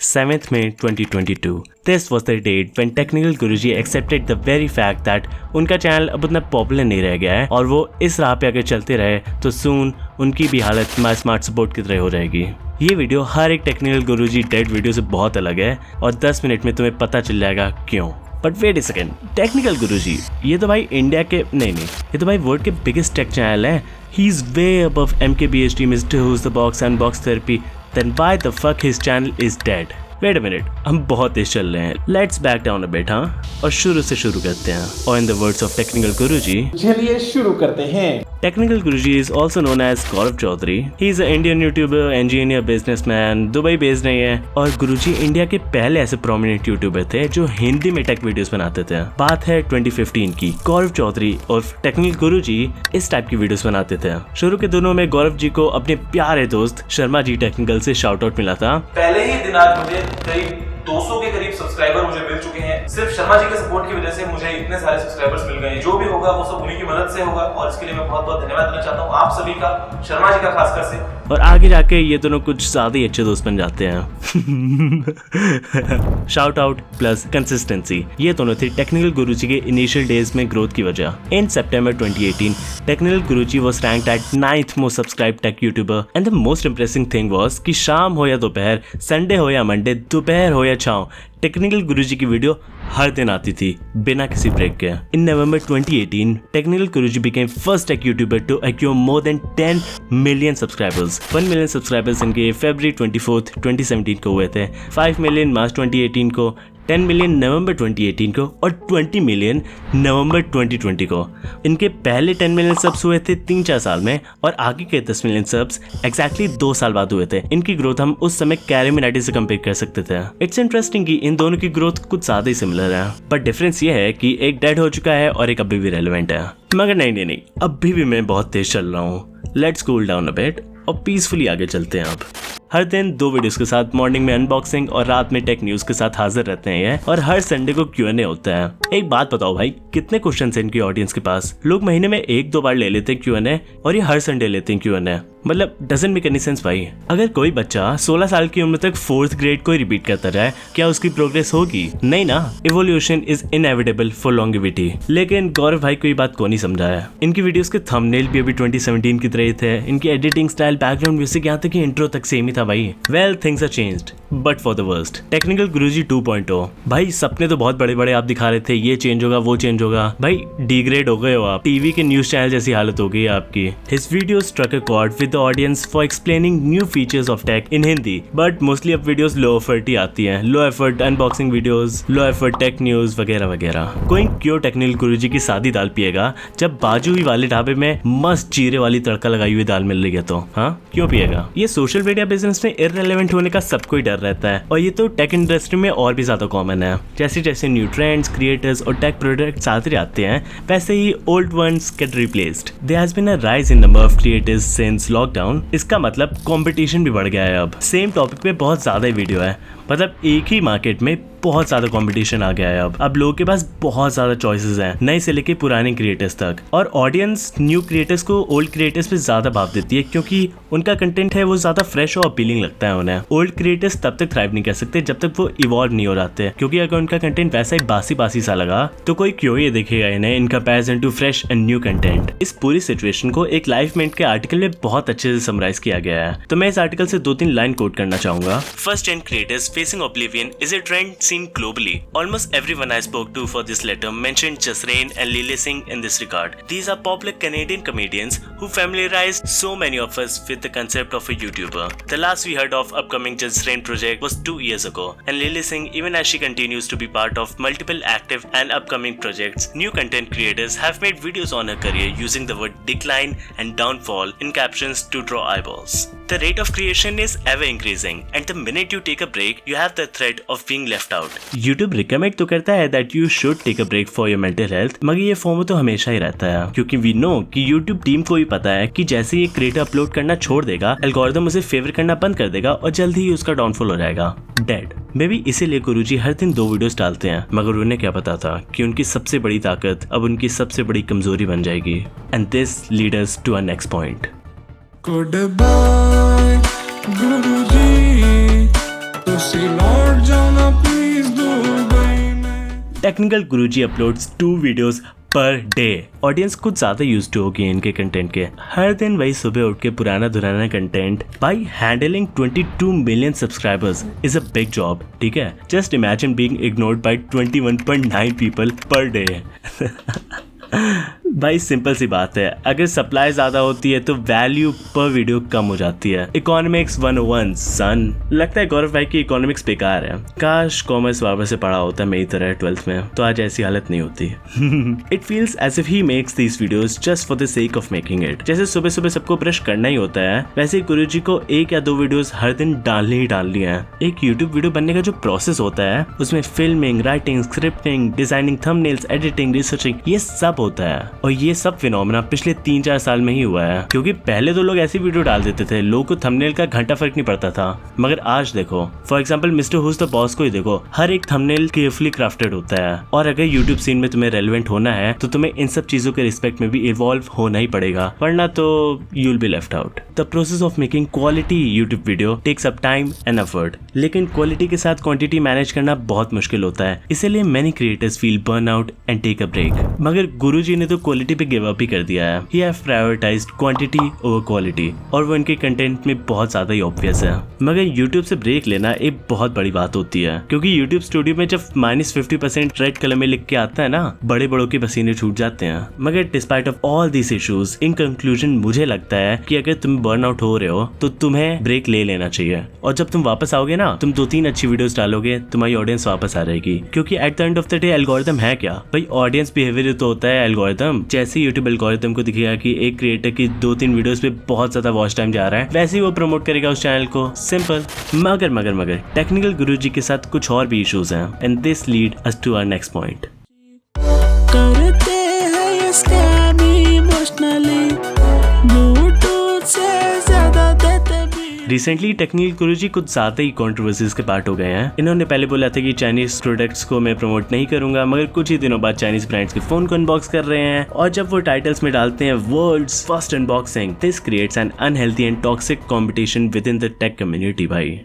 7th May 2022. This was the date when Technical Guruji accepted the very fact that उनका channel अब उतना popular नहीं रह गया है और वो इस राह पे अगर चलते रहे तो सून उनकी भी हालत माई स्मार्ट सपोर्ट की तरह हो जाएगी। ये वीडियो हर एक टेक्निकल गुरुजी डेड वीडियो से बहुत अलग है और 10 मिनट में तुम्हें पता चल जाएगा क्यों। But wait a second, technical Guruji ये तो भाई इंडिया के नहीं ये तो भाई वर्ल्ड के बिगेस्ट टेक चैनल है। He is way above MKBHD, mister whose the boss and box therapy, then why the fuck his channel is dead. Wait a minute, हम बहुत तेज चल रहे हैं, let's back down a bit और शुरू से शुरू करते हैं। और in the words of technical Guruji, चलिए शुरू करते हैं। Technical Guruji is also known as Gaurav Chaudhary. He is an Indian YouTuber, engineer, businessman, Dubai based नहीं है और गुरुजी इंडिया के पहले ऐसे प्रोमिनेंट यूट्यूबर थे जो हिंदी में टेक वीडियोस बनाते थे। बात है 2015 की। गौरव चौधरी और टेक्निकल गुरुजी इस टाइप की वीडियोस बनाते थे। शुरू के दिनों में गौरव जी को अपने प्यारे दोस्त शर्मा जी टेक्निकल से शाउट आउट मिला था। पहले ही दिन आज मुझे करीब 200 के करीब सब्सक्राइबर मुझे मिल चुके हैं। सिर्फ शर्मा जी के सपोर्ट की वजह से मुझे इतने सारे सब्सक्राइबर्स मिल गए। जो भी होगा वो सब उन्हीं की मदद से होगा और इसके लिए मैं बहुत बहुत धन्यवाद देना चाहता हूँ आप सभी का, शर्मा जी का खासकर से। और आगे जाके ये दोनों कुछ ज्यादा ही अच्छे दोस्त बन जाते हैं। शाउट आउट प्लस कंसिस्टेंसी, ये दोनों थे टेक्निकल गुरुजी के इनिशियल डेज में ग्रोथ की वजह। In September 2018 Technical Guruji was ranked at 9th most subscribe tech YouTuber and the most impressing thing was कि शाम हो या दोपहर, संडे हो या मंडे, दोपहर हो या छाँव, टेक्निकल गुरुजी की वीडियो हर दिन आती थी बिना किसी ब्रेक के। In November 2018 Technical Guruji became first tech YouTuber to acquire more than 10 million subscribers. 1 million subscribers इनके फरवरी 24 2017 को हुए थे, 5 मिलियन मार्च 2018 को, 10 मिलियन नवंबर 2018 को और 20 मिलियन नवंबर 2020 को। इनके पहले 10 मिलियन सब्स हुए थे 3-4 साल में और आगे के 10 मिलियन सब्स एग्जैक्टली 2 साल बाद हुए थे। इनकी ग्रोथ हम उस समय कैरी मिनाटी से कंपेयर कर सकते थे। इट्स इंटरेस्टिंग कि इन दोनों की ग्रोथ कुछ ज्यादा ही सिमिलर है, बट डिफरेंस ये है कि एक डेड हो चुका है और एक अभी भी रेलेवेंट है। मगर नहीं, अभी भी मैं बहुत तेज चल रहा हूँ। Let's cool down a bit और पीसफुली आगे चलते हैं। अब हर दिन 2 वीडियोस के साथ मॉर्निंग में अनबॉक्सिंग और रात में टेक न्यूज के साथ हाजिर रहते हैं ये, और हर संडे को Q&A होता है। एक बात बताओ भाई, कितने क्वेश्चंस हैं इनकी ऑडियंस के पास? लोग महीने में 1-2 बार ले लेते हैं Q&A और ये हर संडे लेते हैं Q&A। मतलब डजंट मेक एनी सेंस भाई। अगर कोई बच्चा 16 साल की उम्र तक 4th ग्रेड को रिपीट करता रहे, क्या उसकी प्रोग्रेस होगी? नहीं ना। Evolution is inevitable for longevity. लेकिन गौरव भाई को ये बात कौन नहीं समझा है। इनकी वीडियोस के थंबनेल भी अभी 2017 की तरह थे। इनकी एडिटिंग स्टाइल, बैकग्राउंड म्यूजिक, यहाँ तक कि इंट्रो तक सेम ही था भाई। Well, things are changed but for the worst. Technical Guruji 2.0 भाई, सपने तो बहुत बड़े बड़े आप दिखा रहे थे, ये चेंज होगा वो चेंज होगा। भाई डिग्रेड हो गए हो आप, टीवी के न्यूज चैनल जैसी हालत हो गई आपकी। His videos struck a chord with the audience for explaining new features of tech in Hindi, but mostly अब वीडियोस लो एफर्ट ही आती हैं। Low effort unboxing videos, low effort tech news वगैरह वगैरह। कोई क्यों टेक्निकल गुरुजी की सादी दाल पिएगा जब बाजू ही वाले ढाबे में मस्त जीरे वाली तड़का लगाई हुई दाल मिल रही है? तो हाँ, क्यों पिएगा? ये सोशल मीडिया बिजनेस में इररिलेवेंट होने का सबको ही डर रहता है और ये तो टेक इंडस्ट्री में और भी ज्यादा कॉमन है। जैसे जैसे न्यू ट्रेंड्स, क्रिएटर्स और टेक प्रोडक्ट्स आते आते हैं, वैसे ही old ones get replaced. There has been a rise in number of creators since lockdown. इसका मतलब कंपटीशन भी बढ़ गया है। अब सेम टॉपिक पे बहुत ज्यादा वीडियो है, मतलब एक ही मार्केट में बहुत ज्यादा कंपटीशन आ गया है। अब लोगों के पास बहुत ज्यादा चॉइसेस हैं, नए से लेके पुराने क्रिएटर्स तक। और ऑडियंस न्यू क्रिएटर्स को ओल्ड क्रिएटर्स पे ज्यादा भाव देती है क्योंकि उनका कंटेंट है वो ज्यादा फ्रेश और अपीलिंग लगता है उन्हें। ओल्ड क्रिएटर्स तब तक थ्राइव नहीं कर सकते जब तक वो इवॉल्व नहीं हो जाते, क्योंकि अगर उनका कंटेंट वैसा ही बासी सा लगा तो कोई क्यों ये देखेगा इन्हें in comparison to fresh and new content. इस पूरी सिचुएशन को एक लाइफ मिनट के आर्टिकल में बहुत अच्छे से समराइज किया गया है, तो मैं इस आर्टिकल से 2-3 लाइन कोट करना चाहूंगा। First 10 creators facing oblivion is a trend seen globally. Almost everyone I spoke to for this letter mentioned Jasrain and Lily Singh in this regard. These are popular Canadian comedians who familiarized so many of us with the concept of a YouTuber. The last we heard of upcoming Jasrain project was 2 years ago, and Lily Singh, even as she continues to be part of multiple active and upcoming projects, new content creators have made videos on her career using the word decline and downfall in captions to draw eyeballs. The rate of creation is ever increasing, and the minute you take a break, you have the threat of being left out. YouTube recommend तो करता है that you should take a break for your mental health, मगर ये form तो हमेशा ही रहता है, क्योंकि we know कि YouTube टीम को भी पता है कि जैसे ये क्रिएटर अपलोड करना छोड़ देगा, एल्गोरिथम उसे फेवर करना बंद कर देगा और जल्द ही उसका डाउनफॉल हो जाएगा, डेड। मे बी इसीलिए गुरुजी हर दिन 2 वीडियोस डालते हैं, मगर उन्हें क्या पता था कि उनकी सबसे बड़ी ताकत अब उनकी सबसे बड़ी कमजोरी बन जाएगी। And this lead us to our next point. Good bye Guruji, तुसी लौट जाओ ना प्लीज दुबई में। Technical Guruji uploads 2 videos per day. Audience कुछ ज्यादा यूज टू होगी इनके कंटेंट के। हर दिन वही सुबह उठ के पुराना दुराना content. By handling 22 million subscribers is a big job, ठीक है। Just imagine being ignored by 21.9 people per day. भाई सिंपल सी बात है, अगर सप्लाई ज्यादा होती है तो वैल्यू पर वीडियो कम हो जाती है। इकोनॉमिक्स 101 सन। लगता है गौरव भाई की इकोनॉमिक्स बेकार है। काश कॉमर्स वापस से पढ़ा होता मेरी तरह 12th में, तो आज ऐसी हालत नहीं होती। It feels as if he makes these videos just for the sake of making it. जैसे सुबह सुबह सबको ब्रश करना ही होता है, वैसे गुरुजी को 1 या 2 वीडियोस हर दिन डालनी ही डालनी है। एक यूट्यूब वीडियो बनने का जो प्रोसेस होता है उसमें filming, writing, scripting, designing, thumbnails, editing, researching, ये सब होता है। और ये सब फिनोमेना पिछले 3-4 साल में ही हुआ है, क्योंकि पहले तो लोग ऐसी वीडियो डाल देते थे, लोगों को थंबनेल का घंटा फर्क नहीं पड़ता था। मगर आज देखो, for example Mister whose The Boss को ही देखो, हर एक थंबनेल केयरफुली क्राफ्टेड होता है। और अगर यूट्यूब सीन में तुम्हें रेलेवेंट होना है तो तुम्हें इन सब चीजों के रिस्पेक्ट में भी इवॉल्व होना ही पड़ेगा, वरना तो you will be left out. The process of making quality YouTube video takes up time and effort, लेकिन क्वालिटी के साथ क्वांटिटी मैनेज करना बहुत मुश्किल होता है। इसीलिए many creators feel burn out and take a break. मगर गुरुजी ने तो क्वालिटी पे गिव अप ही कर दिया है। He have prioritised quantity over quality, और वो इनके कंटेंट में बहुत ज्यादा ही ऑब्वियस है। मगर यूट्यूब से ब्रेक लेना एक बहुत बड़ी बात होती है, क्योंकि यूट्यूब स्टूडियो में जब -50% रेड कलर में लिख के आता है ना, बड़े बड़ों के पसीने छूट जाते हैं। मगर despite of all this issues, in conclusion मुझे लगता है कि अगर तुम बर्न आउट हो रहे हो तो तुम्हें ब्रेक ले लेना चाहिए। और जब तुम वापस आओगे ना, तुम 2-3 अच्छी वीडियोस डालोगे, तुम्हारी ऑडियंस वापस आ रहेगी। क्योंकि at the end of the day algorithm है क्या भाई? ऑडियंस बिहेवियर तो होता है एल्गोरिथम। जैसे यूट्यूब एल्गोरिथम को दिखेगा कि एक क्रिएटर की 2-3 वीडियोस पे बहुत ज्यादा वॉच टाइम जा रहा है, वैसे ही वो प्रमोट करेगा उस चैनल को। सिंपल। मगर टेक्निकल गुरुजी के साथ कुछ और भी इश्यूज हैं, and this lead us to our next point. करते हैं ये स्कैम इमोशनली, ब्लूटूथ से ज्यादा देते भी। रिसेंटली टेक्निकल गुरुजी कुछ ज्यादा ही कंट्रोवर्सीज के पार्ट हो गए हैं। इन्होंने पहले बोला था कि चाइनीज प्रोडक्ट्स को मैं प्रमोट नहीं करूंगा, मगर कुछ ही दिनों बाद चाइनीज ब्रांड्स के फोन को अनबॉक्स कर रहे हैं। और जब वो टाइटल्स में डालते हैं world's first unboxing, this creates an unhealthy and toxic competition within the tech community. भाई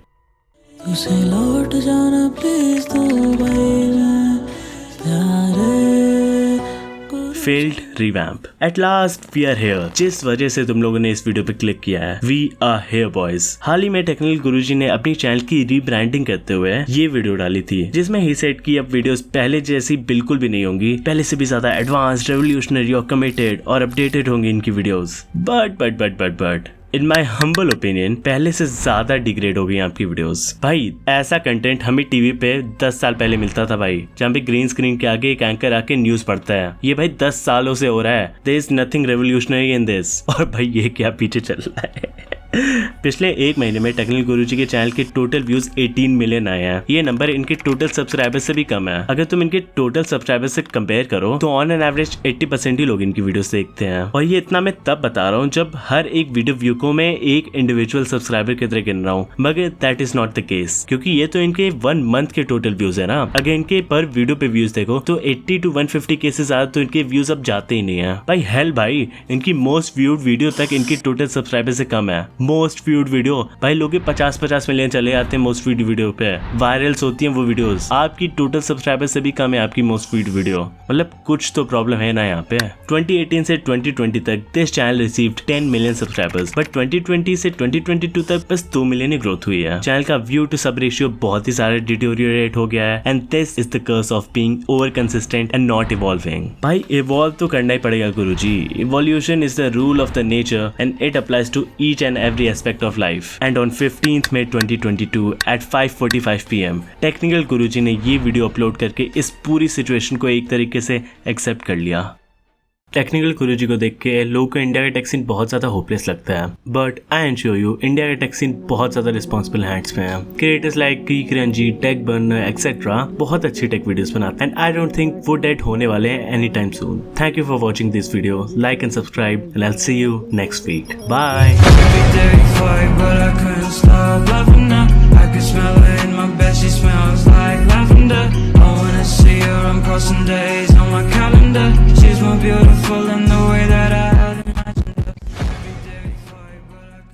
तुसे लौट जाना प्लीज दुबई में, प्यारे failed revamp. At last we are here. जिस वजह से तुम लोगों ने इस वीडियो पे क्लिक किया है, वी आर हियर बॉयज। हाल ही में टेक्निकल गुरुजी ने अपनी चैनल की रीब्रांडिंग करते हुए ये वीडियो डाली थी, जिसमें ही सेड की अब वीडियोस पहले जैसी बिल्कुल भी नहीं होंगी, पहले से भी ज्यादा एडवांस, रेवोल्यूशनरी और कमिटेड और अपडेटेड होंगी इनकी videos. But in my humble opinion पहले से ज्यादा डिग्रेड हो गई आपकी वीडियोस। भाई ऐसा कंटेंट हमें टीवी पे 10 साल पहले मिलता था भाई, जहाँ पे ग्रीन स्क्रीन के आगे एक एंकर आके न्यूज पढ़ता है। ये भाई 10 सालों से हो रहा है। There is nothing revolutionary in this. और भाई ये क्या पीछे चल रहा है? पिछले 1 महीने में टेक्निकल गुरुजी के चैनल के टोटल व्यूज 18 मिलियन आए हैं। ये नंबर इनके टोटल सब्सक्राइबर्स से भी कम है। अगर तुम इनके टोटल सब्सक्राइबर्स से कंपेयर करो तो ऑन एन एवरेज 80% ही लोग इनकी वीडियोस देखते हैं। और ये इतना मैं तब बता रहा हूँ जब हर एक वीडियो व्यू को मैं एक इंडिविजुअल सब्सक्राइबर की तरह गिन रहा हूँ। मगर that is not the case, क्योंकि ये तो इनके 1 मंथ के टोटल व्यूज है ना। अगर इनके पर वीडियो पे व्यूज देखो तो 80 to 150 के से ज्यादा तो इनके व्यूज अब जाते ही नहीं है। भाई हेल भाई, इनकी मोस्ट व्यूड वीडियो तक इनकी टोटल सब्सक्राइबर से कम है। मोस्ट व्यूड वीडियो भाई लोग 50-50 मिलियन चले जाते हैं मोस्ट व्यूड वीडियो पे, वायरल्स होती हैं वो वीडियोस। आपकी टोटल सब्सक्राइबर से भी कम है आपकी मोस्ट व्यूड वीडियो। मतलब कुछ तो प्रॉब्लम है ना यहाँ पे। 2018 से 2020 तक this channel received 10 million subscribers, but 2020 से 2022 तक बस 2 मिलियन ही ग्रोथ हुई है। चैनल का व्यू टू सब रेशियो बहुत ही सारा डिटोरिएट हो गया है, and this is the curse of being over consistent and not evolving. भाई इवॉल्व तो करना ही पड़ेगा Guruji. Evolution is the rule of the nature and it applies to each and every aspect of life. And on 15th May 2022 at 5:45 PM, technical Guruji ने ये video upload करके इस पूरी सिचुएशन को एक तरीके से एक्सेप्ट कर लिया। टेक्निकल गुरुजी को देख के लोगों को इंडिया का टेक सीन बहुत ज्यादा होपलेस लगता है, but I assure you India का टेक सीन बहुत ज्यादा रिस्पॉन्सिबल हैंड्स में है। क्रिएटर्स लाइक कीक रंजी, टेक बर्नर एक्सेट्रा बहुत अच्छी टेक वीडियोस बनाते हैं, एंड आई डोंट थिंक वो डेड होने वाले हैं any time soon. Thank you for watching this video, like and subscribe, and I will see you next week. Bye.